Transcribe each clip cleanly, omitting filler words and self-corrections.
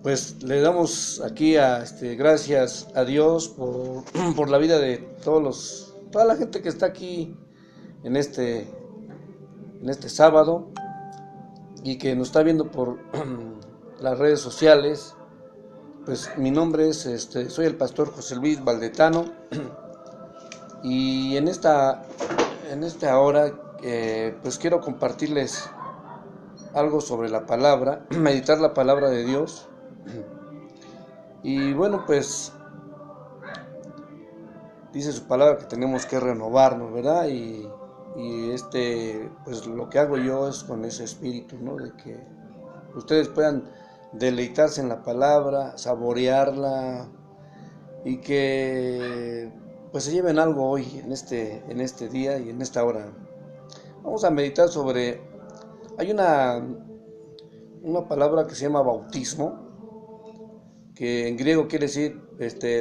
Pues le damos aquí gracias a Dios por la vida de toda la gente que está aquí en en este sábado y que nos está viendo por las redes sociales. Pues mi nombre es, soy el pastor José Luis Valdetano y en esta hora pues quiero compartirles algo sobre la palabra, meditar la palabra de Dios. Y bueno, pues dice su palabra que tenemos que renovarnos, ¿verdad? Pues lo que hago yo es con ese espíritu, ¿no? De que ustedes puedan deleitarse en la palabra, saborearla y que pues se lleven algo hoy en este día y en esta hora. Vamos a meditar hay una palabra que se llama bautismo, que en griego quiere decir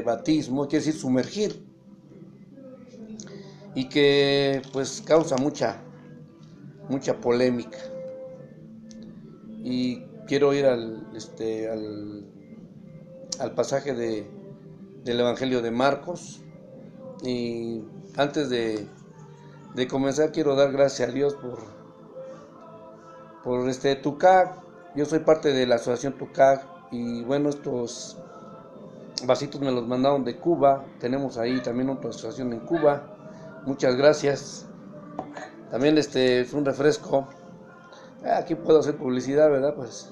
batismo, quiere decir sumergir, y que pues causa mucha polémica. Y quiero ir al pasaje del Evangelio de Marcos. Y antes de comenzar quiero dar gracias a Dios por TUCAG. Yo soy parte de la asociación TUCAG y bueno, estos vasitos me los mandaron de Cuba. Tenemos ahí también otra asociación en Cuba. Muchas gracias. También es un refresco. Aquí puedo hacer publicidad, ¿verdad? Pues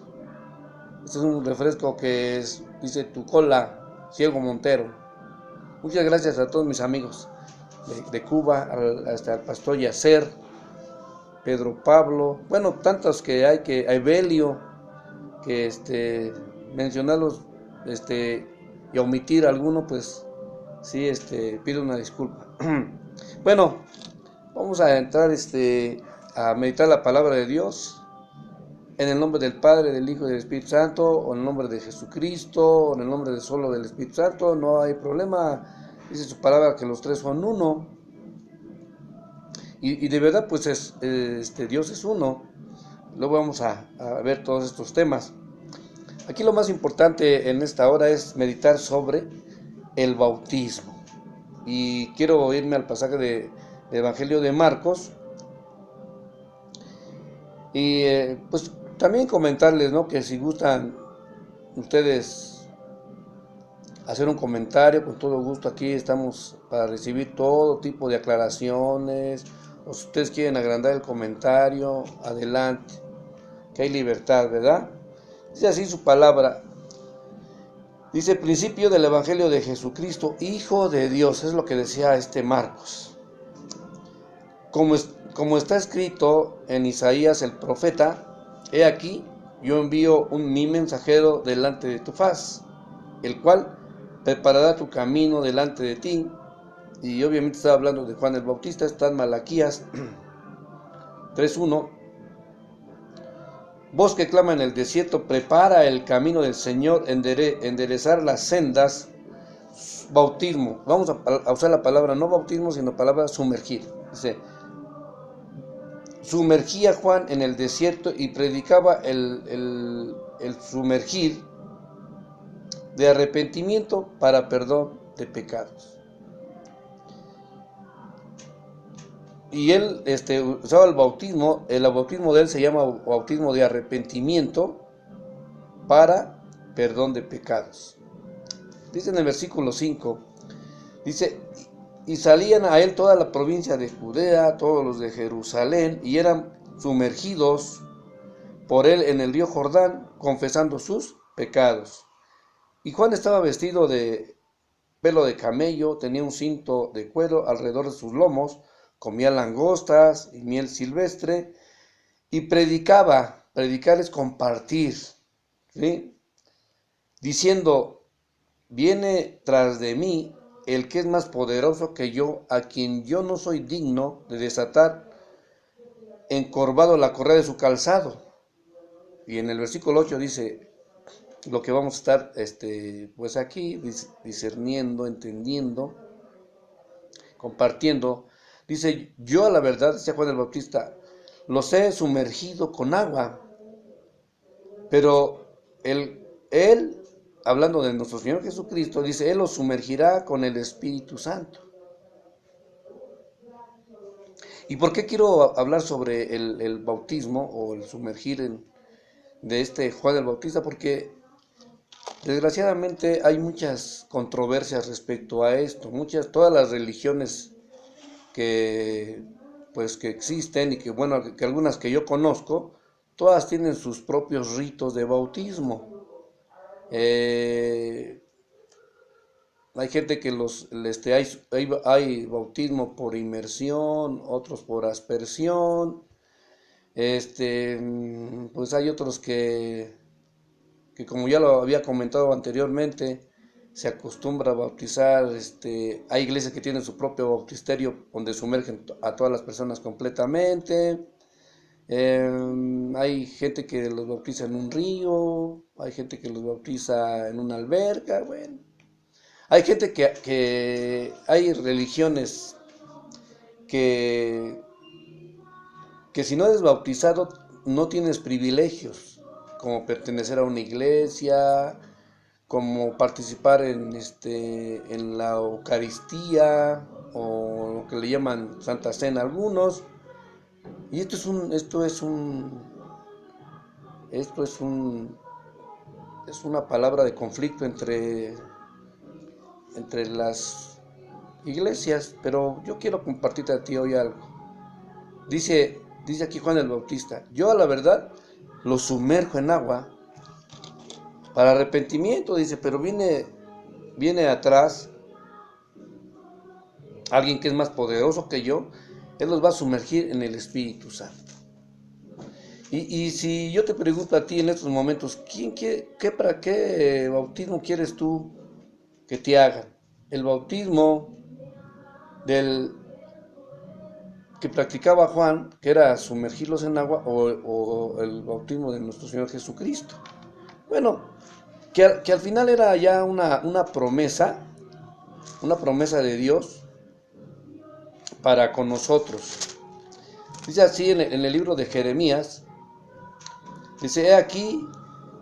este es un refresco que dice Tu Cola, Ciego Montero. Muchas gracias a todos mis amigos de Cuba, hasta el pastor Yacer, Pedro Pablo, bueno, tantos que hay, que Evelio, que mencionarlos y omitir alguno, pues sí, pido una disculpa. Bueno, vamos a entrar a meditar la palabra de Dios en el nombre del Padre, del Hijo y del Espíritu Santo, o en el nombre de Jesucristo, o en el nombre de solo del Espíritu Santo. No hay problema, dice su palabra que los tres son uno, y de verdad pues Dios es uno. Luego vamos a ver todos estos temas. Aquí lo más importante en esta hora es meditar sobre el bautismo. Y quiero irme al pasaje del Evangelio de Marcos. Y pues también comentarles, ¿no?, que si gustan ustedes hacer un comentario, con todo gusto aquí estamos para recibir todo tipo de aclaraciones. O si ustedes quieren agrandar el comentario, adelante, que hay libertad, ¿verdad? Dice así su palabra. Dice: principio del Evangelio de Jesucristo, Hijo de Dios. Es lo que decía Marcos. Como está escrito en Isaías el profeta: he aquí, yo envío mi mensajero delante de tu faz, el cual preparará tu camino delante de ti. Y obviamente está hablando de Juan el Bautista. Está en Malaquías 3:1. Voz que clama en el desierto, prepara el camino del Señor, enderezar las sendas. Bautismo, vamos a usar la palabra no bautismo, sino palabra sumergir. Dice: sumergía Juan en el desierto y predicaba el sumergir de arrepentimiento para perdón de pecados. Y él usaba el bautismo de él se llama bautismo de arrepentimiento para perdón de pecados. Dice en el versículo 5, dice: y salían a él toda la provincia de Judea, todos los de Jerusalén, y eran sumergidos por él en el río Jordán, confesando sus pecados. Y Juan estaba vestido de pelo de camello, tenía un cinto de cuero alrededor de sus lomos, comía langostas y miel silvestre, y predicar es compartir, ¿sí?, diciendo: viene tras de mí el que es más poderoso que yo, a quien yo no soy digno de desatar encorvado la correa de su calzado. Y en el versículo 8 dice lo que vamos a estar pues aquí discerniendo, entendiendo, compartiendo. Dice: yo a la verdad, decía Juan el Bautista, los he sumergido con agua, pero él hablando de nuestro Señor Jesucristo, dice, Él los sumergirá con el Espíritu Santo. ¿Y por qué quiero hablar sobre el bautismo o el sumergir de este Juan el Bautista? Porque desgraciadamente hay muchas controversias respecto a esto. Todas las religiones que que existen y que algunas que yo conozco, todas tienen sus propios ritos de bautismo. Hay gente que hay bautismo por inmersión, otros por aspersión. Pues hay otros que como ya lo había comentado anteriormente, se acostumbra a bautizar. Hay iglesias que tienen su propio bautisterio donde sumergen a todas las personas completamente. Hay gente que los bautiza en un río, hay gente que los bautiza en una alberca. Bueno, hay gente hay religiones que si no eres bautizado no tienes privilegios, como pertenecer a una iglesia, como participar en la Eucaristía o lo que le llaman Santa Cena algunos. Y es una palabra de conflicto entre las iglesias, pero yo quiero compartirte a ti hoy algo. Dice aquí Juan el Bautista, yo a la verdad lo sumerjo en agua para arrepentimiento, dice, pero viene atrás alguien que es más poderoso que yo, Él los va a sumergir en el Espíritu Santo. Y si yo te pregunto a ti en estos momentos, ¿para qué bautismo quieres tú que te hagan? ¿El bautismo que practicaba Juan, que era sumergirlos en agua, o el bautismo de nuestro Señor Jesucristo? Bueno, que al final era ya una promesa de Dios para con nosotros. Dice así en el libro de Jeremías, dice, he aquí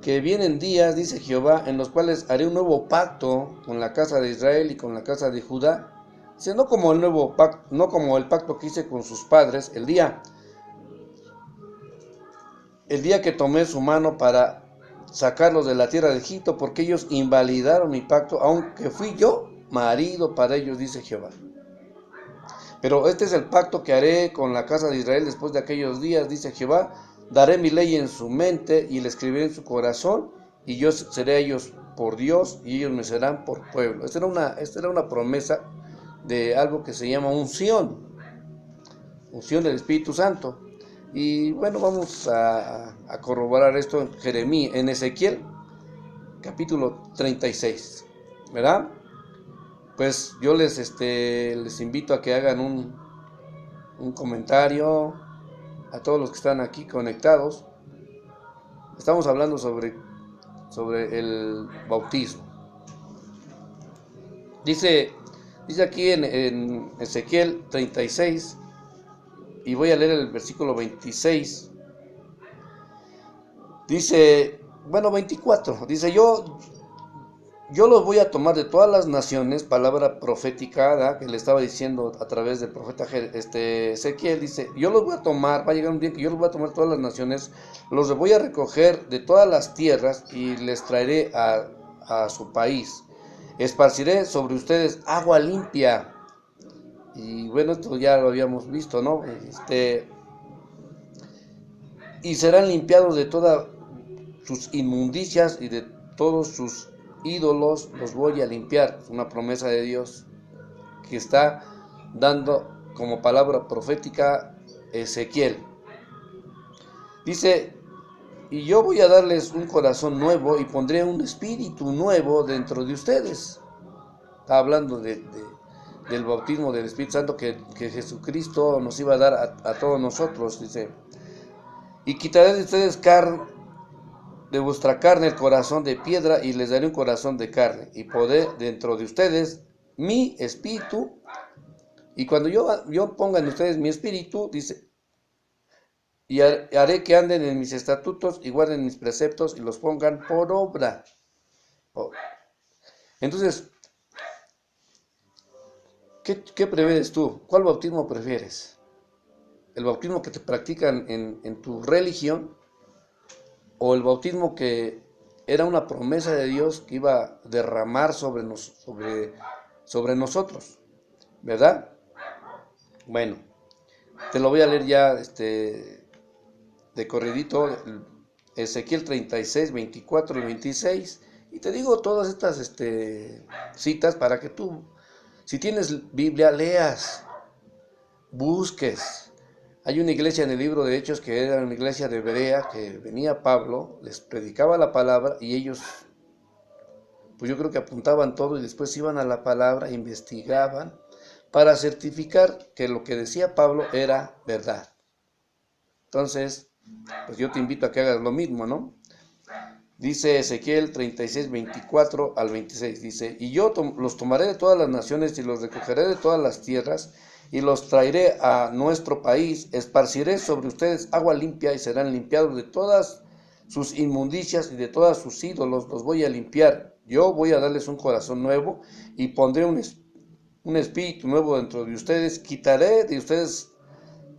que vienen días, dice Jehová, en los cuales haré un nuevo pacto con la casa de Israel y con la casa de Judá. Dice, no como el pacto que hice con sus padres, el día que tomé su mano para sacarlos de la tierra de Egipto, porque ellos invalidaron mi pacto, aunque fui yo marido para ellos, dice Jehová. Pero este es el pacto que haré con la casa de Israel después de aquellos días, dice Jehová. Daré mi ley en su mente y la escribiré en su corazón, y yo seré a ellos por Dios y ellos me serán por pueblo. Esta era una promesa de algo que se llama unción del Espíritu Santo. Y bueno, vamos a corroborar esto en Ezequiel, capítulo 36, ¿verdad? Pues yo les invito a que hagan un comentario a todos los que están aquí conectados. Estamos hablando sobre el bautismo. Dice aquí en Ezequiel 36, y voy a leer el versículo 26. Dice, 24, dice, yo los voy a tomar de todas las naciones, palabra profética, que le estaba diciendo a través del profeta Ezequiel. Dice, yo los voy a tomar, va a llegar un día que yo los voy a tomar de todas las naciones, los voy a recoger de todas las tierras y les traeré a su país. Esparciré sobre ustedes agua limpia. Y bueno, esto ya lo habíamos visto, ¿no? Y serán limpiados de todas sus inmundicias y de todos sus ídolos los voy a limpiar. Es una promesa de Dios que está dando como palabra profética Ezequiel. Dice, y yo voy a darles un corazón nuevo y pondré un espíritu nuevo dentro de ustedes. Está hablando del bautismo del Espíritu Santo que Jesucristo nos iba a dar a todos nosotros. Dice, y quitaré de ustedes de vuestra carne el corazón de piedra y les daré un corazón de carne y pondré dentro de ustedes mi espíritu, y cuando yo ponga en ustedes mi espíritu, dice, y haré que anden en mis estatutos y guarden mis preceptos y los pongan por obra. Entonces, ¿qué prefieres tú? ¿Cuál bautismo prefieres? ¿El bautismo que te practican en tu religión o el bautismo que era una promesa de Dios que iba a derramar sobre nosotros? ¿Verdad? Bueno, te lo voy a leer ya de corridito, Ezequiel 36, 24 y 26. Y te digo todas estas citas para que tú, si tienes Biblia, leas, busques. Hay una iglesia en el libro de Hechos que era una iglesia de Berea, que venía Pablo, les predicaba la palabra y ellos, pues yo creo que apuntaban todo y después iban a la palabra, investigaban para certificar que lo que decía Pablo era verdad. Entonces, pues yo te invito a que hagas lo mismo, ¿no? Dice Ezequiel 36, 24 al 26, dice, y yo los tomaré de todas las naciones y los recogeré de todas las tierras y los traeré a nuestro país, esparciré sobre ustedes agua limpia y serán limpiados de todas sus inmundicias y de todos sus ídolos, los voy a limpiar. Yo voy a darles un corazón nuevo y pondré un espíritu nuevo dentro de ustedes, quitaré de ustedes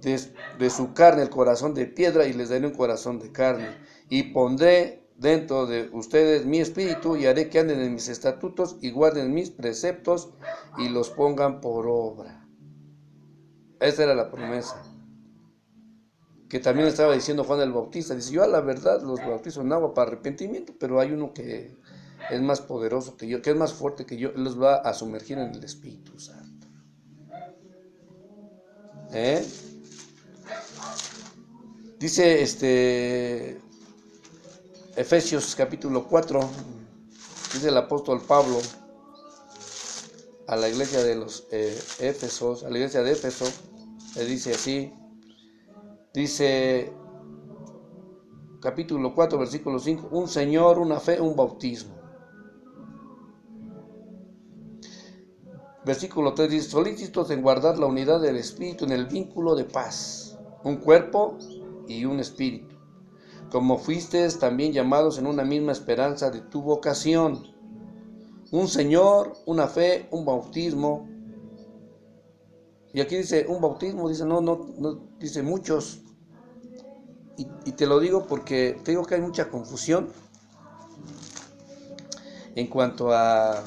de su carne el corazón de piedra y les daré un corazón de carne y pondré dentro de ustedes mi espíritu y haré que anden en mis estatutos y guarden mis preceptos y los pongan por obra. Esa era la promesa que también estaba diciendo Juan el Bautista. Dice, yo a la verdad los bautizo en agua para arrepentimiento, pero hay uno que es más poderoso que yo, que es más fuerte que yo, él los va a sumergir en el Espíritu Santo. Dice Efesios capítulo 4, dice el apóstol Pablo a la iglesia de los Éfesos, a la iglesia de Éfeso, le dice así, dice capítulo 4, versículo 5, un Señor, una fe, un bautismo. Versículo 3 dice, solícitos en guardar la unidad del Espíritu en el vínculo de paz, un cuerpo y un espíritu, como fuisteis también llamados en una misma esperanza de tu vocación, un Señor, una fe, un bautismo. Y aquí dice un bautismo, dice no dice muchos. Y te lo digo porque te digo que hay mucha confusión en cuanto a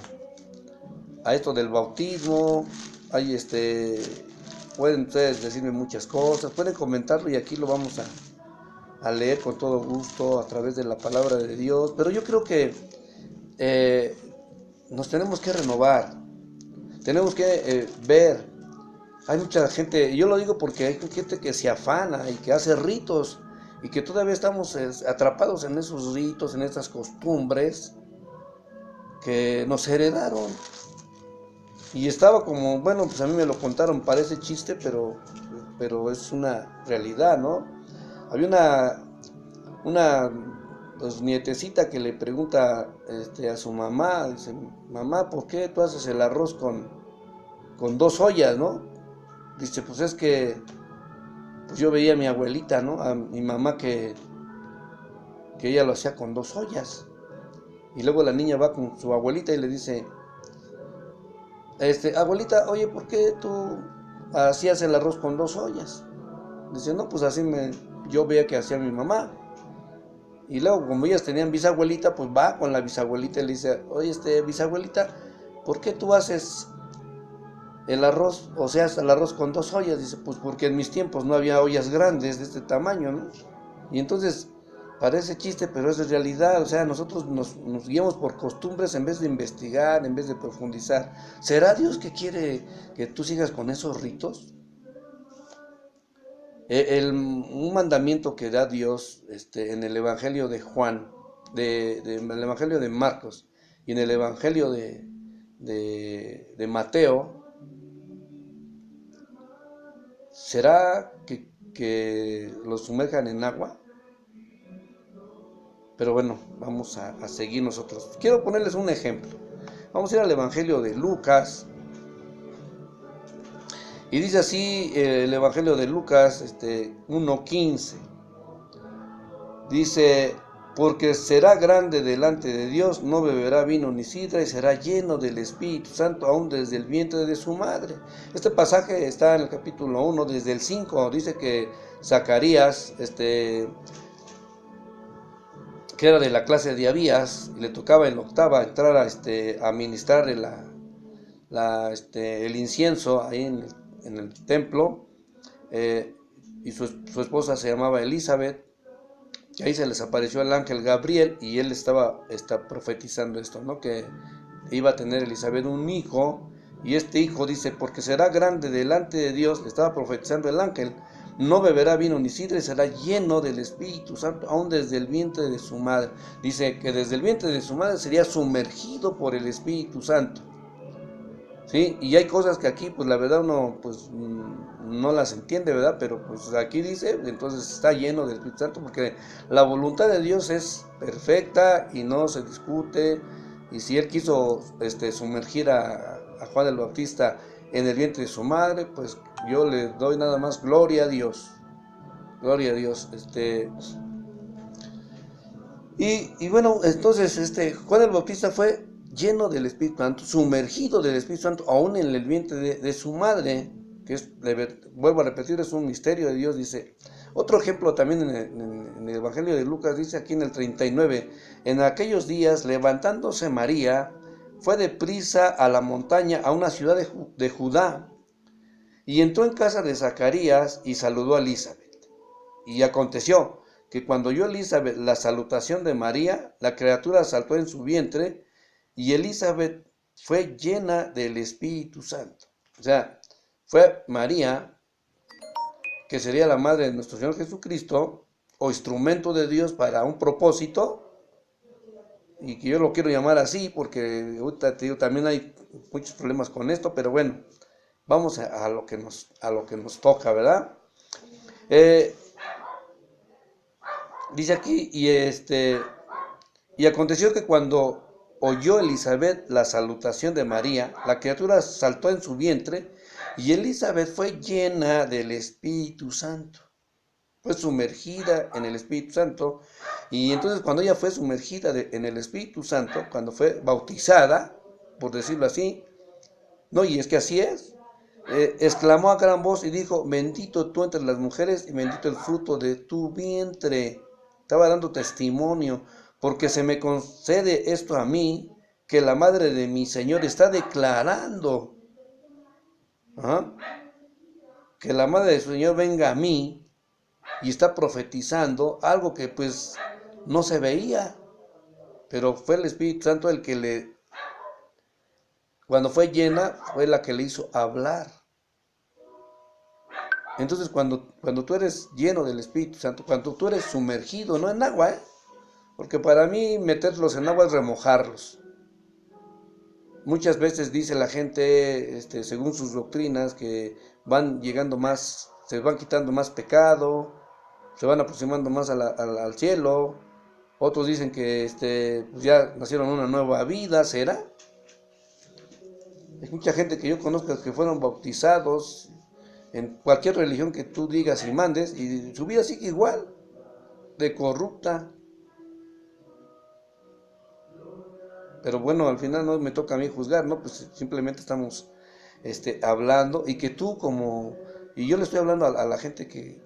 esto del bautismo. Hay pueden ustedes decirme muchas cosas, pueden comentarlo y aquí lo vamos a leer con todo gusto a través de la palabra de Dios. Pero yo creo que nos tenemos que renovar, tenemos que ver. Hay mucha gente, yo lo digo porque hay gente que se afana y que hace ritos y que todavía estamos atrapados en esos ritos, en estas costumbres que nos heredaron. Y estaba como, bueno, pues a mí me lo contaron, parece chiste, pero es una realidad, ¿no? Había una pues, nietecita que le pregunta a su mamá, dice, mamá, ¿por qué tú haces el arroz con 2 ollas, no? Dice, pues es que pues yo veía a mi abuelita, ¿no? A mi mamá que ella lo hacía con 2 ollas. Y luego la niña va con su abuelita y le dice, abuelita, oye, ¿por qué tú hacías el arroz con 2 ollas? Dice, no, pues así yo veía que hacía mi mamá. Y luego, como ellas tenían bisabuelita, pues va con la bisabuelita y le dice, oye, bisabuelita, ¿por qué tú haces el arroz, o sea, el arroz con 2 ollas? Dice, pues porque en mis tiempos no había ollas grandes de este tamaño, ¿no? Y entonces, parece chiste, pero es realidad. O sea, nosotros nos guiamos por costumbres en vez de investigar, en vez de profundizar. ¿Será Dios que quiere que tú sigas con esos ritos? Un mandamiento que da Dios en el Evangelio de Juan, el Evangelio de Marcos y en el Evangelio de Mateo, ¿será que los sumerjan en agua? Pero bueno, vamos a seguir nosotros. Quiero ponerles un ejemplo. Vamos a ir al Evangelio de Lucas. Y dice así el Evangelio de Lucas 1:15. Dice, porque será grande delante de Dios, no beberá vino ni sidra y será lleno del Espíritu Santo aún desde el vientre de su madre. Este pasaje está en el capítulo 1, desde el 5, dice que Zacarías, que era de la clase de Abías, y le tocaba en la octava entrar a ministrar el incienso ahí en el templo, y su esposa se llamaba Elizabeth. Y ahí se les apareció el ángel Gabriel y él estaba profetizando esto, ¿no? Que iba a tener Elizabeth un hijo, y este hijo dice, porque será grande delante de Dios, estaba profetizando el ángel, no beberá vino ni sidra y será lleno del Espíritu Santo, aún desde el vientre de su madre. Dice que desde el vientre de su madre sería sumergido por el Espíritu Santo. Sí, y hay cosas que aquí, pues la verdad uno pues no las entiende, ¿verdad? Pero pues aquí dice, entonces está lleno del Espíritu Santo, porque la voluntad de Dios es perfecta y no se discute. Y si Él quiso sumergir a Juan el Bautista en el vientre de su madre, pues yo le doy nada más gloria a Dios. Gloria a Dios. Y bueno, entonces Juan el Bautista fue lleno del Espíritu Santo, sumergido del Espíritu Santo, aún en el vientre de su madre, que es, vuelvo a repetir, es un misterio de Dios, dice. Otro ejemplo también en el Evangelio de Lucas, dice aquí en el 39, en aquellos días, levantándose María, fue deprisa a la montaña, a una ciudad de Judá, y entró en casa de Zacarías y saludó a Elizabeth. Y aconteció que cuando oyó Elizabeth la salutación de María, la criatura saltó en su vientre, y Elizabeth fue llena del Espíritu Santo. O sea, fue María, que sería la madre de nuestro Señor Jesucristo, o instrumento de Dios para un propósito, y que yo lo quiero llamar así, porque ahorita te digo, también hay muchos problemas con esto, pero bueno, vamos a lo que nos toca, ¿verdad? Dice aquí, y aconteció que cuando oyó Elizabeth la salutación de María, la criatura saltó en su vientre, y Elizabeth fue llena del Espíritu Santo. Fue sumergida en el Espíritu Santo, y entonces cuando ella fue sumergida en el Espíritu Santo, cuando fue bautizada, por decirlo así, no, y es que así es, exclamó a gran voz y dijo, bendito tú entre las mujeres y bendito el fruto de tu vientre. Estaba dando testimonio, porque se me concede esto a mí, que la madre de mi Señor está declarando, ¿ah?, que la madre de su Señor venga a mí, y está profetizando algo que pues no se veía, pero fue el Espíritu Santo el que cuando fue llena, fue la que le hizo hablar. Entonces cuando tú eres lleno del Espíritu Santo, cuando tú eres sumergido, no en agua, porque para mí meterlos en agua es remojarlos. Muchas veces dice la gente, según sus doctrinas, que van llegando más, se van quitando más pecado, se van aproximando más al cielo. Otros dicen que pues ya nacieron una nueva vida, ¿será? Hay mucha gente que yo conozco que fueron bautizados en cualquier religión que tú digas y mandes, y su vida sigue igual, de corrupta. Pero bueno, al final no me toca a mí juzgar, ¿no? Pues simplemente estamos hablando, y que tú y yo le estoy hablando a la gente que,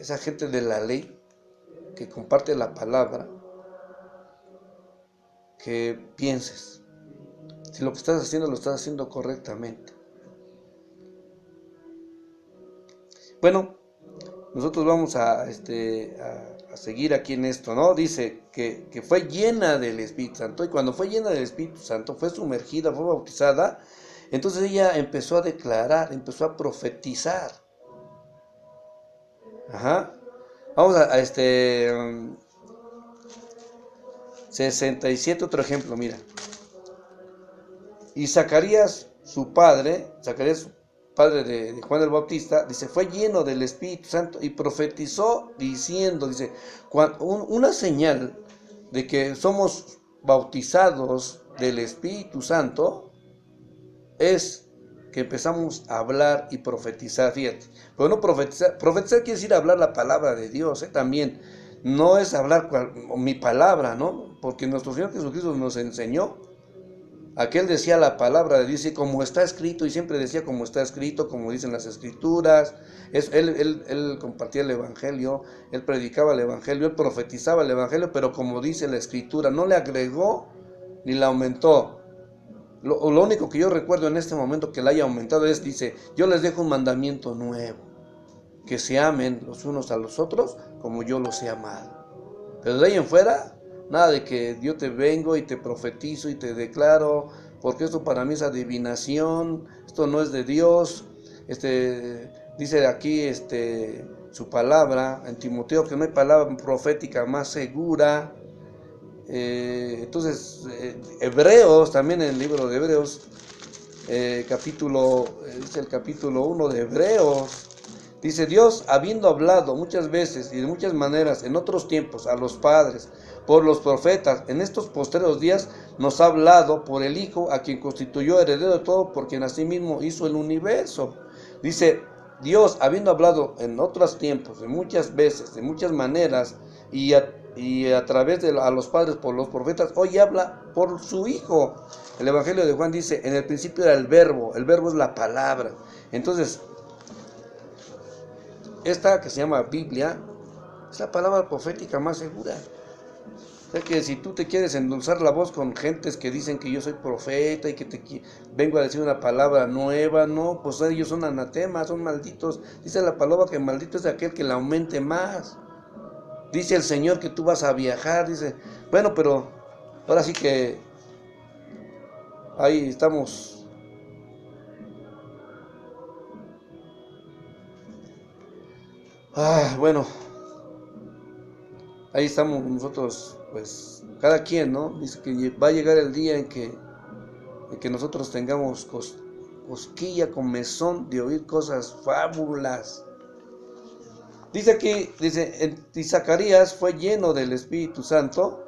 esa gente de la ley, que comparte la palabra, que pienses, si lo que estás haciendo lo estás haciendo correctamente. Bueno, nosotros vamos a seguir aquí en esto, ¿no? Dice que fue llena del Espíritu Santo, y cuando fue llena del Espíritu Santo, fue sumergida, fue bautizada, entonces ella empezó a declarar, empezó a profetizar. Ajá. Vamos a 67, otro ejemplo, mira. Y Zacarías, su padre de Juan el Bautista, dice, fue lleno del Espíritu Santo y profetizó diciendo, dice, una señal de que somos bautizados del Espíritu Santo es que empezamos a hablar y profetizar, fíjate. Pero no profetizar quiere decir hablar la palabra de Dios, también. no es hablar mi palabra, ¿no? Porque nuestro Señor Jesucristo nos enseñó. Aquel decía la palabra de Dios y como está escrito, y siempre decía como está escrito, como dicen las escrituras. Él compartía el evangelio, él predicaba el evangelio, él profetizaba el evangelio, pero como dice la escritura, no le agregó ni la aumentó. Lo único que yo recuerdo en este momento que la haya aumentado es, dice, yo les dejo un mandamiento nuevo, que se amen los unos a los otros como yo los he amado. Pero de ahí en fuera, nada de que yo te vengo y te profetizo y te declaro, porque esto para mí es adivinación, esto no es de Dios. Dice aquí su palabra en Timoteo que no hay palabra profética más segura. Entonces, Hebreos, también en el libro de Hebreos, dice el capítulo 1 de Hebreos, dice: Dios, habiendo hablado muchas veces y de muchas maneras en otros tiempos a los padres por los profetas, en estos postreros días nos ha hablado por el Hijo, a quien constituyó heredero de todo, por quien asimismo hizo el universo. Dice, Dios, habiendo hablado en otros tiempos, de muchas veces, de muchas maneras, y a través de a los padres por los profetas, hoy habla por su Hijo. El Evangelio de Juan dice, en el principio era el verbo es la palabra. Entonces, esta que se llama Biblia es la palabra profética más segura. O sea que si tú te quieres endulzar la voz con gentes que dicen que yo soy profeta y que vengo a decir una palabra nueva, no, pues ellos son anatemas, son malditos. Dice la palabra que maldito es aquel que la aumente más. Dice el Señor que tú vas a viajar, dice, bueno, pero ahora sí que ahí estamos. Bueno, ahí estamos nosotros, pues, cada quien, ¿no? Dice que va a llegar el día en que nosotros tengamos cosquilla, comezón de oír cosas fábulas. Dice aquí, y Zacarías fue lleno del Espíritu Santo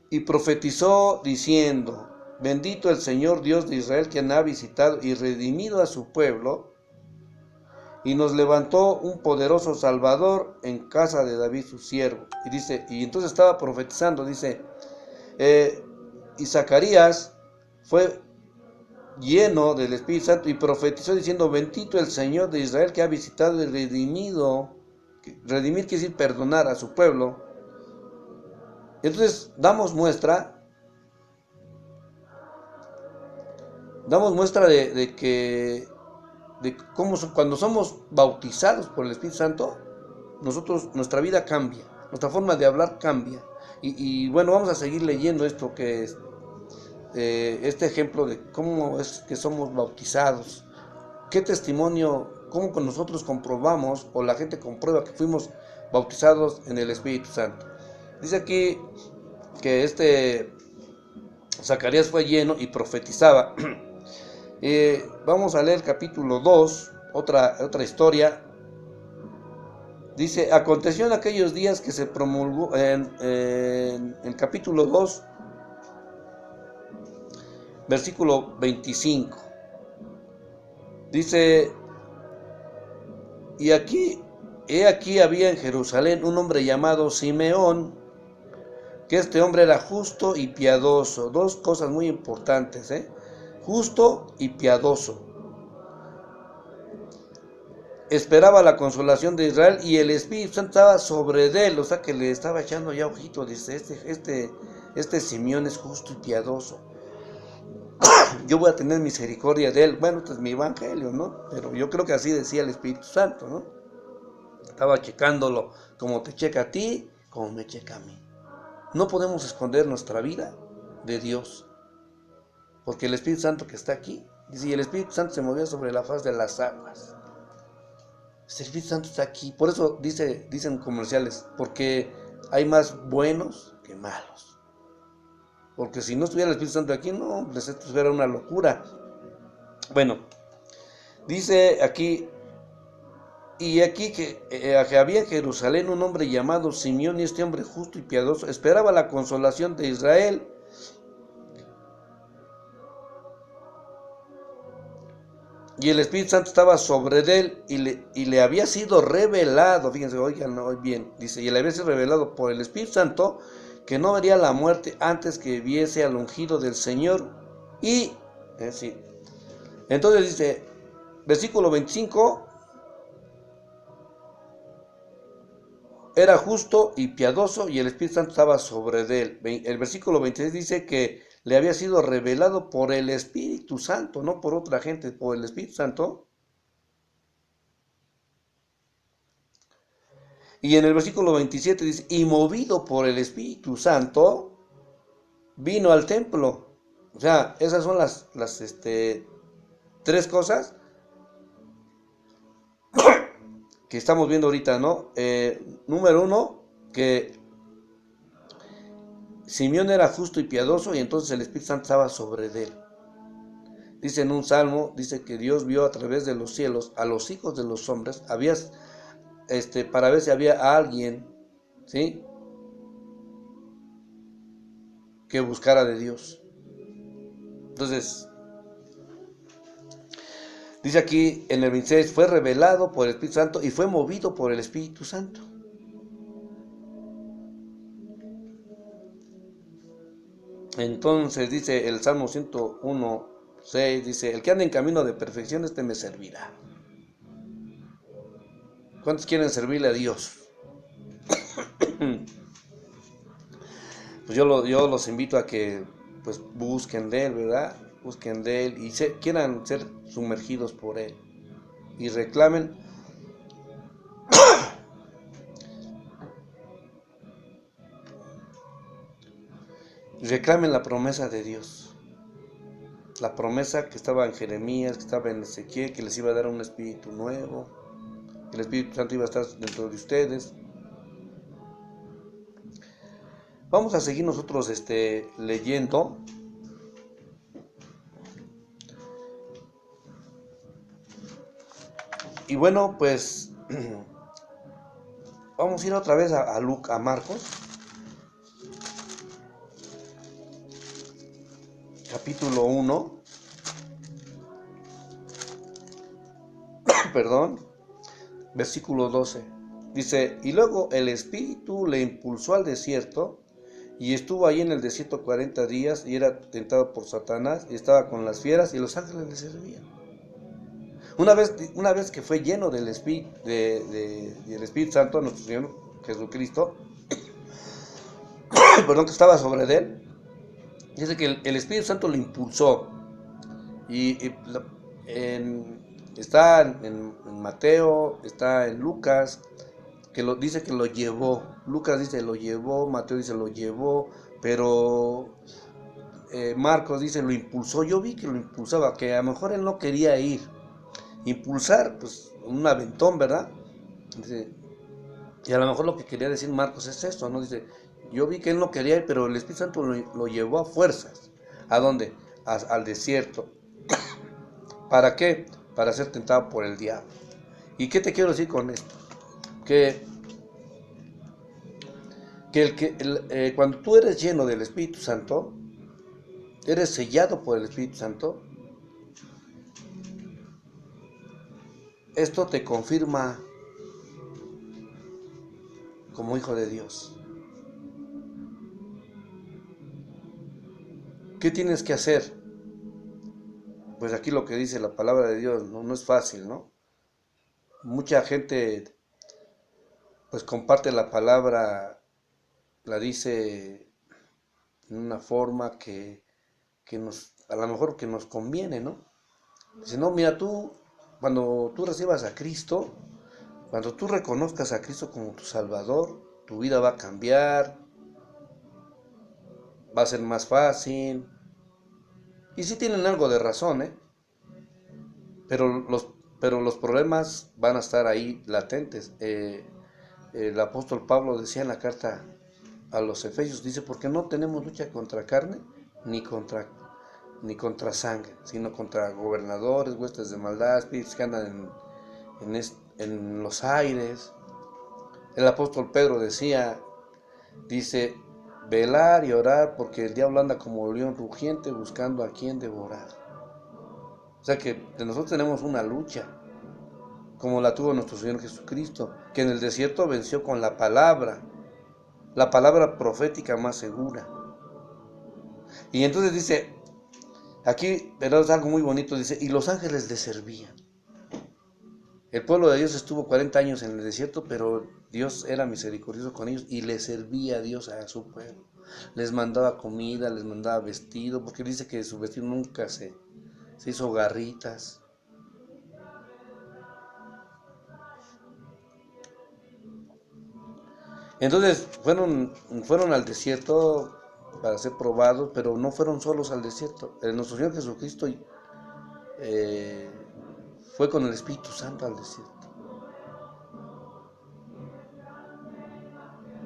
y profetizó diciendo: bendito el Señor Dios de Israel, quien ha visitado y redimido a su pueblo, y nos levantó un poderoso Salvador en casa de David su siervo. Y dice, y entonces estaba profetizando, dice, y Zacarías fue lleno del Espíritu Santo y profetizó diciendo: bendito el Señor de Israel, que ha visitado y redimido. Redimir quiere decir perdonar a su pueblo. Entonces damos muestra de cómo cuando somos bautizados por el Espíritu Santo, nuestra vida cambia, nuestra forma de hablar cambia. Y bueno, vamos a seguir leyendo esto que es este ejemplo de cómo es que somos bautizados, qué testimonio, cómo con nosotros comprobamos o la gente comprueba que fuimos bautizados en el Espíritu Santo. Dice aquí que Zacarías fue lleno y profetizaba. Vamos a leer capítulo 2, otra historia. Dice: aconteció en aquellos días que se promulgó, en el capítulo 2, versículo 25. Dice: he aquí había en Jerusalén un hombre llamado Simeón, que este hombre era justo y piadoso. Dos cosas muy importantes, justo y piadoso. Esperaba la consolación de Israel y el Espíritu Santo estaba sobre él, o sea que le estaba echando ya ojito. Dice, este Simeón es justo y piadoso, yo voy a tener misericordia de él. Bueno, este es mi evangelio, ¿no? Pero yo creo que así decía el Espíritu Santo, ¿no? Estaba checándolo, como te checa a ti, como me checa a mí. No podemos esconder nuestra vida de Dios, porque el Espíritu Santo que está aquí, dice, y el Espíritu Santo se movía sobre la faz de las aguas. El Espíritu Santo está aquí. Por eso dicen comerciales, porque hay más buenos que malos. Porque si no estuviera el Espíritu Santo aquí, no, pues esto fuera una locura. Bueno, dice aquí, y aquí que había en Jerusalén un hombre llamado Simeón, y este hombre justo y piadoso esperaba la consolación de Israel. y el Espíritu Santo estaba sobre él y le había sido revelado, fíjense, oigan bien, dice, y le había sido revelado por el Espíritu Santo que no vería la muerte antes que viese al ungido del Señor. Y, sí, entonces dice, versículo 25, era justo y piadoso y el Espíritu Santo estaba sobre él. El versículo 26 dice que le había sido revelado por el Espíritu Santo, no por otra gente, por el Espíritu Santo. Y en el versículo 27 dice, y movido por el Espíritu Santo, vino al templo. O sea, esas son las tres cosas que estamos viendo ahorita, ¿no? Número uno, que Simeón era justo y piadoso y entonces el Espíritu Santo estaba sobre él. Dice en un salmo, dice que Dios vio a través de los cielos a los hijos de los hombres, para ver si había alguien, ¿sí?, que buscara de Dios. Entonces, dice aquí en el 26, fue revelado por el Espíritu Santo y fue movido por el Espíritu Santo. Entonces dice el Salmo 101:6, dice, el que anda en camino de perfección, me servirá. ¿Cuántos quieren servirle a Dios? Pues yo los invito a que pues busquen de Él, ¿verdad? Busquen de Él y quieran ser sumergidos por Él. Y reclamen la promesa de Dios. La promesa que estaba en Jeremías, que estaba en Ezequiel, que les iba a dar un espíritu nuevo, que el Espíritu Santo iba a estar dentro de ustedes. Vamos a seguir nosotros leyendo. Y bueno, pues vamos a ir otra vez a Marcos, capítulo 1, perdón, versículo 12. Dice, y luego el Espíritu le impulsó al desierto, y estuvo ahí en el desierto 40 días, y era tentado por Satanás, y estaba con las fieras, y los ángeles le servían. Una vez que fue lleno del Espíritu, del Espíritu Santo, nuestro Señor Jesucristo, perdón, que estaba sobre él, dice que el Espíritu Santo lo impulsó. Está en Mateo, está en Lucas, que dice que lo llevó. Lucas dice lo llevó, Mateo dice lo llevó, pero Marcos dice lo impulsó. Yo vi que lo impulsaba, que a lo mejor él no quería ir. Impulsar, pues un aventón, ¿verdad? Dice, y a lo mejor lo que quería decir Marcos es esto, ¿no? Dice, yo vi que él no quería ir, pero el Espíritu Santo lo llevó a fuerzas. ¿A dónde? Al desierto. ¿Para qué? Para ser tentado por el diablo. ¿Y qué te quiero decir con esto? Que cuando tú eres lleno del Espíritu Santo, eres sellado por el Espíritu Santo, esto te confirma como hijo de Dios. ¿Qué tienes que hacer? Pues aquí lo que dice la palabra de Dios no es fácil, ¿no? Mucha gente pues comparte la palabra, la dice en una forma que a lo mejor que nos conviene, ¿no? Dice, no, mira, cuando tú recibas a Cristo, cuando tú reconozcas a Cristo como tu Salvador, tu vida va a cambiar, va a ser más fácil. Y sí tienen algo de razón, ¿eh? Pero los problemas van a estar ahí latentes. El apóstol Pablo decía en la carta a los Efesios, dice, porque no tenemos lucha contra carne ni contra sangre, sino contra gobernadores, huestes de maldad, espíritus que andan en los aires. El apóstol Pedro dice, velar y orar porque el diablo anda como león rugiente buscando a quien devorar. sea que nosotros tenemos una lucha, como la tuvo nuestro Señor Jesucristo, que en el desierto venció con la palabra profética más segura. Y entonces dice, aquí, pero es algo muy bonito, dice, y los ángeles le servían. El pueblo de Dios estuvo 40 años en el desierto, pero Dios era misericordioso con ellos y le servía a Dios a su pueblo. Les mandaba comida, les mandaba vestido, porque dice que su vestido nunca se hizo garritas. Entonces fueron al desierto para ser probados, pero no fueron solos al desierto. Nuestro Señor Jesucristo fue con el Espíritu Santo al desierto.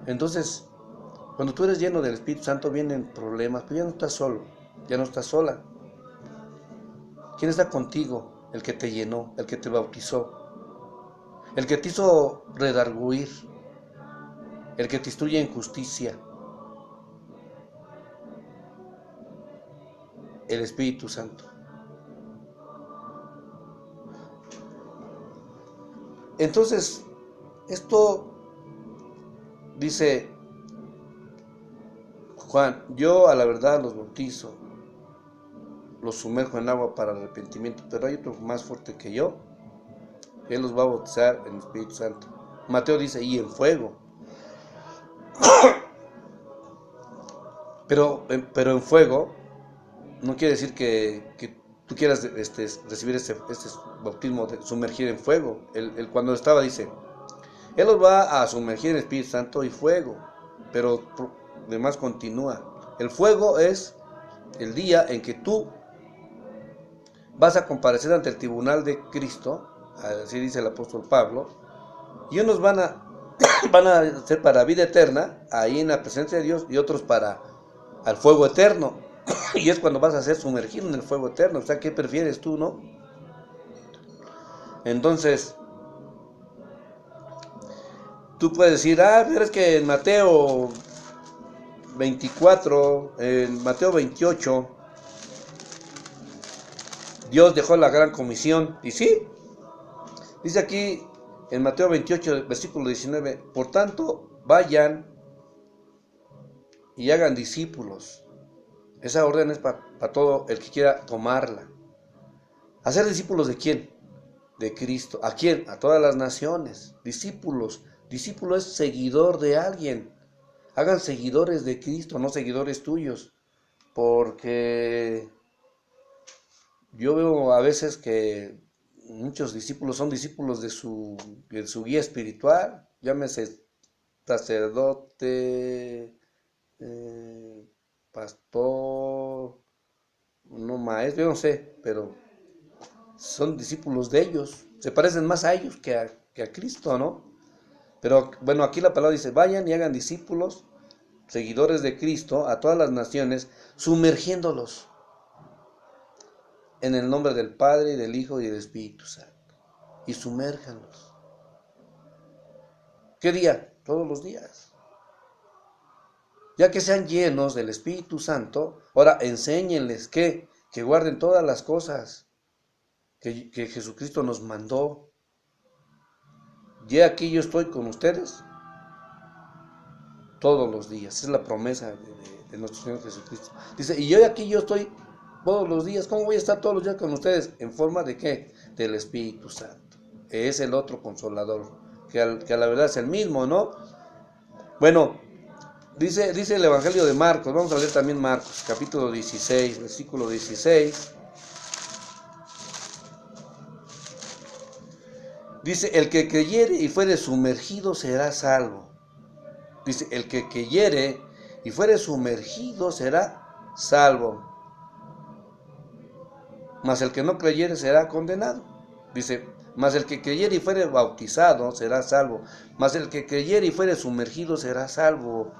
Entonces, cuando tú eres lleno del Espíritu Santo vienen problemas, pero ya no estás solo, ya no estás sola. ¿Quién está contigo? El que te llenó, el que te bautizó, el que te hizo redarguir, el que te instruye en justicia, el Espíritu Santo. Entonces, esto dice Juan, yo a la verdad los bautizo, los sumerjo en agua para arrepentimiento, pero hay otro más fuerte que yo, él los va a bautizar en el Espíritu Santo. Mateo dice, y en fuego. Pero en fuego no quiere decir que tú quieras recibir este bautismo de sumergir en fuego. Él cuando estaba dice, él los va a sumergir en el Espíritu Santo y fuego, pero además continúa. El fuego es el día en que tú vas a comparecer ante el tribunal de Cristo, así dice el apóstol Pablo, y unos van a ser para vida eterna, ahí en la presencia de Dios, y otros para al fuego eterno. Y es cuando vas a ser sumergido en el fuego eterno. O sea, ¿qué prefieres tú, no? Entonces, tú puedes decir, pero es que en Mateo 24, en Mateo 28, Dios dejó la gran comisión. Y sí, dice aquí en Mateo 28, versículo 19, por tanto, vayan y hagan discípulos. Esa orden es para todo el que quiera tomarla. ¿Hacer discípulos de quién? De Cristo. ¿A quién? A todas las naciones. Discípulos. Discípulo es seguidor de alguien. Hagan seguidores de Cristo, no seguidores tuyos. Porque yo veo a veces que muchos discípulos son discípulos de su guía espiritual. Llámese sacerdote, pastor, no maestro, yo no sé, pero son discípulos de ellos, se parecen más a ellos que a Cristo, ¿no? Pero bueno, aquí la palabra dice, vayan y hagan discípulos, seguidores de Cristo, a todas las naciones, sumergiéndolos en el nombre del Padre, del Hijo y del Espíritu Santo, y sumérjanlos. ¿Qué día? Todos los días. Ya que sean llenos del Espíritu Santo, ahora enséñenles que guarden todas las cosas que Jesucristo nos mandó. Y aquí yo estoy con ustedes todos los días. Esa es la promesa de nuestro Señor Jesucristo. Dice, y yo aquí yo estoy todos los días. ¿Cómo voy a estar todos los días con ustedes? ¿En forma de qué? Del Espíritu Santo. Es el otro consolador, que a la verdad es el mismo, ¿no? Bueno, dice el Evangelio de Marcos, vamos a leer también Marcos, capítulo 16, versículo 16. Dice, el que creyere y fuere sumergido será salvo. Dice, el que creyere y fuere sumergido será salvo. Mas el que no creyere será condenado. Dice, mas el que creyere y fuere bautizado será salvo. Mas el que creyere y fuere sumergido será salvo.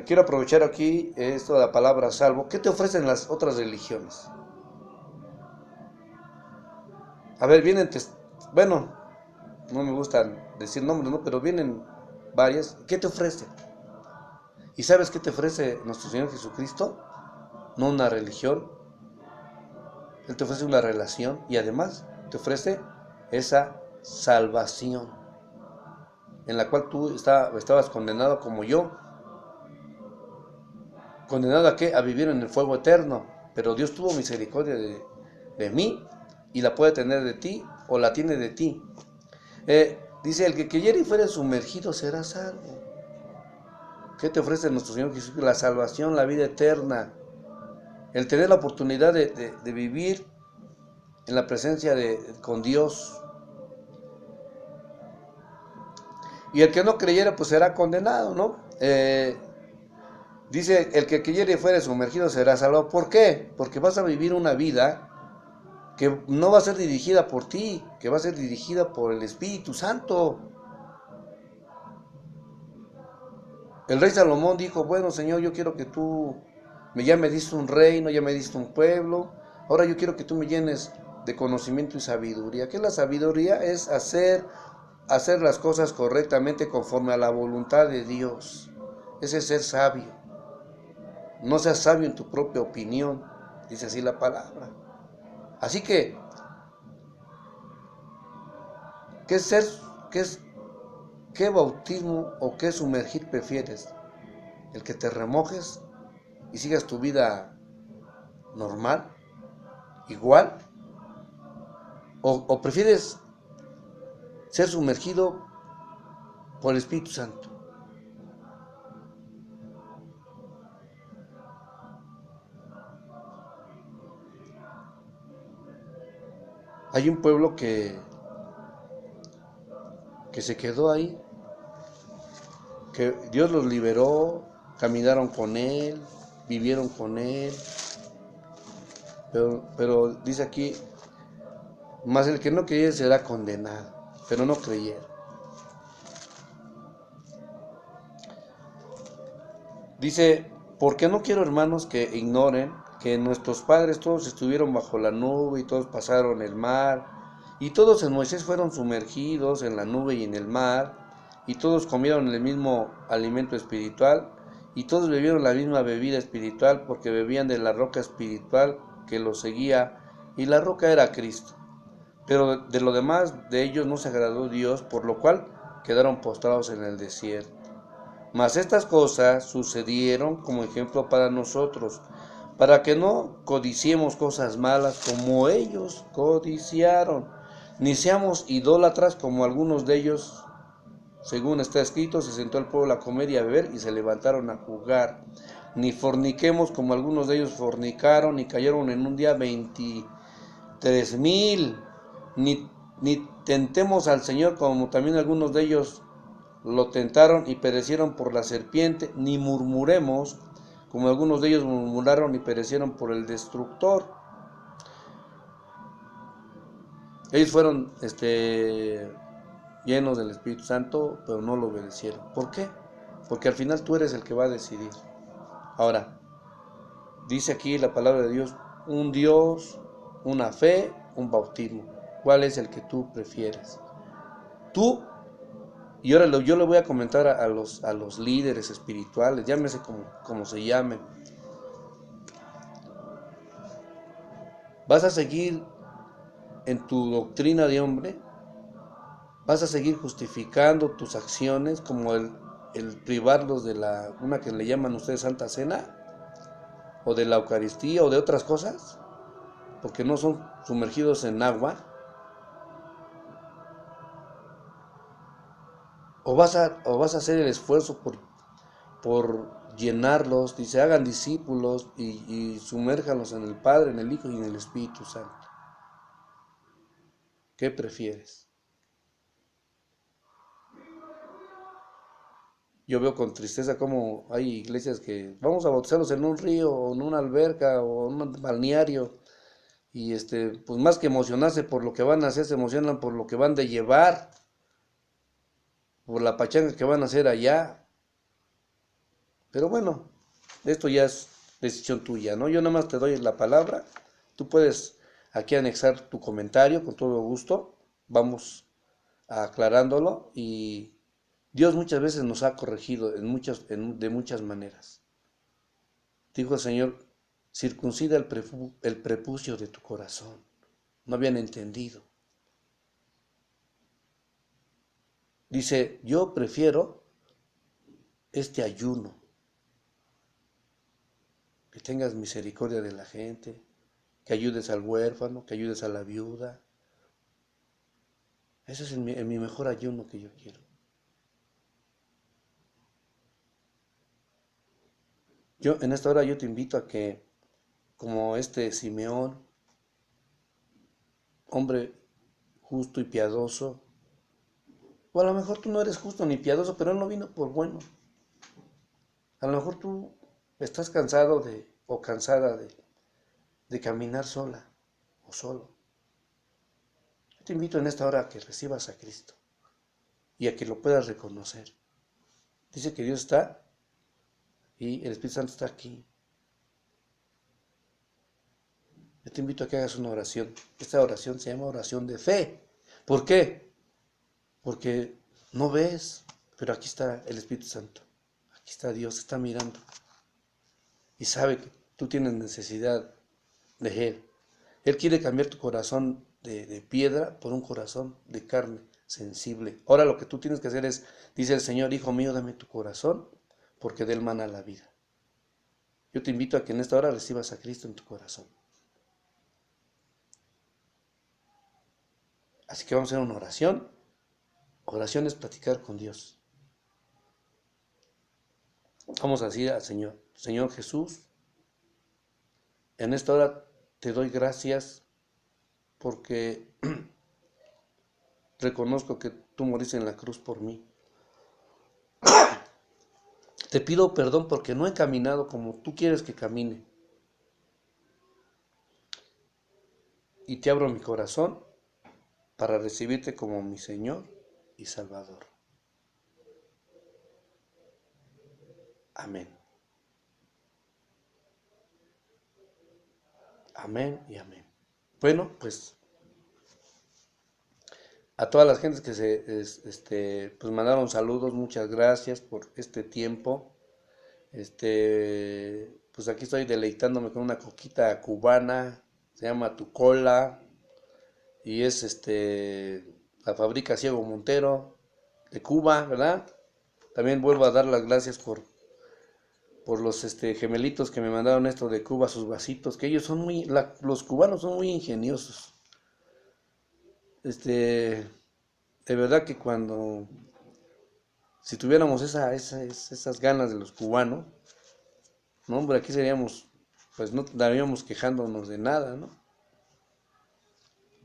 Quiero aprovechar aquí esto de la palabra salvo. ¿Qué te ofrecen las otras religiones? A ver, vienen, bueno, no me gusta decir nombres, ¿no? Pero vienen varias. ¿Qué te ofrecen? ¿Y sabes qué te ofrece nuestro Señor Jesucristo? No una religión, Él te ofrece una relación y además te ofrece esa salvación en la cual tú estabas condenado como yo. ¿Condenado a qué? A vivir en el fuego eterno. Pero Dios tuvo misericordia de mí y la puede tener de ti o la tiene de ti. Dice, el que creyere y fuere sumergido será salvo. ¿Qué te ofrece nuestro Señor Jesús? La salvación, la vida eterna. El tener la oportunidad de vivir en la presencia con Dios. Y el que no creyera, pues será condenado, ¿no? Dice, el que creyere y fuere sumergido será salvo. ¿Por qué? Porque vas a vivir una vida que no va a ser dirigida por ti, que va a ser dirigida por el Espíritu Santo. El rey Salomón dijo, bueno, Señor, yo quiero que tú ya me diste un reino, ya me diste un pueblo, ahora yo quiero que tú me llenes de conocimiento y sabiduría. ¿Qué es la sabiduría? Es hacer las cosas correctamente conforme a la voluntad de Dios. Ese es ser sabio. No seas sabio en tu propia opinión, dice así la palabra. Así que, ¿qué bautismo o qué sumergir prefieres? ¿El que te remojes y sigas tu vida normal, igual? ¿O prefieres ser sumergido por el Espíritu Santo? Hay un pueblo que se quedó ahí, que Dios los liberó, caminaron con Él, vivieron con Él, pero dice aquí, mas el que no creyere será condenado, pero no creyeron. Dice, porque no quiero, hermanos, que ignoren que nuestros padres todos estuvieron bajo la nube y todos pasaron el mar, y todos en Moisés fueron sumergidos en la nube y en el mar, y todos comieron el mismo alimento espiritual, y todos bebieron la misma bebida espiritual, porque bebían de la roca espiritual que los seguía, y la roca era Cristo. Pero de lo demás de ellos no se agradó Dios, por lo cual quedaron postrados en el desierto. Mas estas cosas sucedieron como ejemplo para nosotros, para que no codiciemos cosas malas como ellos codiciaron, ni seamos idólatras como algunos de ellos. Según está escrito, se sentó el pueblo a comer y a beber y se levantaron a jugar. Ni forniquemos como algunos de ellos fornicaron y cayeron en un día 23,000. Ni tentemos al Señor como también algunos de ellos lo tentaron y perecieron por la serpiente, ni murmuremos como algunos de ellos murmuraron y perecieron por el destructor. Ellos fueron llenos del Espíritu Santo, pero no lo obedecieron. ¿Por qué? Porque al final tú eres el que va a decidir. Ahora, dice aquí la palabra de Dios, un Dios, una fe, un bautismo. ¿Cuál es el que tú prefieres? Tú. Y ahora yo le voy a comentar a los líderes espirituales, llámese como se llamen. ¿Vas a seguir en tu doctrina de hombre? ¿Vas a seguir justificando tus acciones como el privarlos de una que le llaman ustedes Santa Cena? ¿O de la Eucaristía o de otras cosas? Porque no son sumergidos en agua. ¿O vas a hacer el esfuerzo por llenarlos? Dice, hagan discípulos y sumérjanlos en el Padre, en el Hijo y en el Espíritu Santo. ¿Qué prefieres? Yo veo con tristeza cómo hay iglesias que vamos a bautizarlos en un río o en una alberca o en un balneario y pues más que emocionarse por lo que van a hacer, se emocionan por lo que van de llevar, por la pachanga que van a hacer allá. Pero bueno, esto ya es decisión tuya, ¿no? Yo nada más te doy la palabra, tú puedes aquí anexar tu comentario con todo gusto, vamos aclarándolo y Dios muchas veces nos ha corregido de muchas maneras. Dijo el Señor, circuncida el prepucio de tu corazón. No habían entendido. Dice, yo prefiero este ayuno, que tengas misericordia de la gente, que ayudes al huérfano, que ayudes a la viuda. Ese es mi mejor ayuno que yo quiero. Yo en esta hora yo te invito a que, como este Simeón, hombre justo y piadoso, o a lo mejor tú no eres justo ni piadoso, pero él no vino por bueno. A lo mejor tú estás cansado o cansada de caminar sola o solo. Yo te invito en esta hora a que recibas a Cristo y a que lo puedas reconocer. Dice que Dios está y el Espíritu Santo está aquí. Yo te invito a que hagas una oración. Esta oración se llama oración de fe. ¿Por qué? Porque no ves, pero aquí está el Espíritu Santo. Aquí está Dios, está mirando. Y sabe que tú tienes necesidad de Él. Él quiere cambiar tu corazón de piedra por un corazón de carne sensible. Ahora lo que tú tienes que hacer es, dice el Señor, hijo mío, dame tu corazón, porque de él mana la vida. Yo te invito a que en esta hora recibas a Cristo en tu corazón. Así que vamos a hacer una oración. Oración es platicar con Dios. Vamos a decir al Señor, Señor Jesús, en esta hora te doy gracias porque reconozco que tú moriste en la cruz por mí. Te pido perdón porque no he caminado como tú quieres que camine. Y te abro mi corazón para recibirte como mi Señor y Salvador. Amén. Amén y amén. Bueno, pues a todas las gentes que pues mandaron saludos, muchas gracias por este tiempo. Pues aquí estoy deleitándome con una coquita cubana, se llama Tucola, y es la fabrica Ciego Montero de Cuba, ¿verdad? También vuelvo a dar las gracias por los gemelitos que me mandaron esto de Cuba, sus vasitos, que ellos son los cubanos son muy ingeniosos. De verdad que si tuviéramos esas ganas de los cubanos, no, hombre, aquí seríamos, pues no estaríamos quejándonos de nada, ¿no?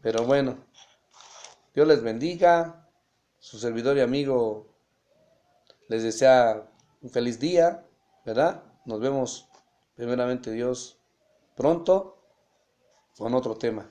Pero bueno, Dios les bendiga, su servidor y amigo les desea un feliz día, ¿verdad? Nos vemos, primeramente Dios, pronto con otro tema.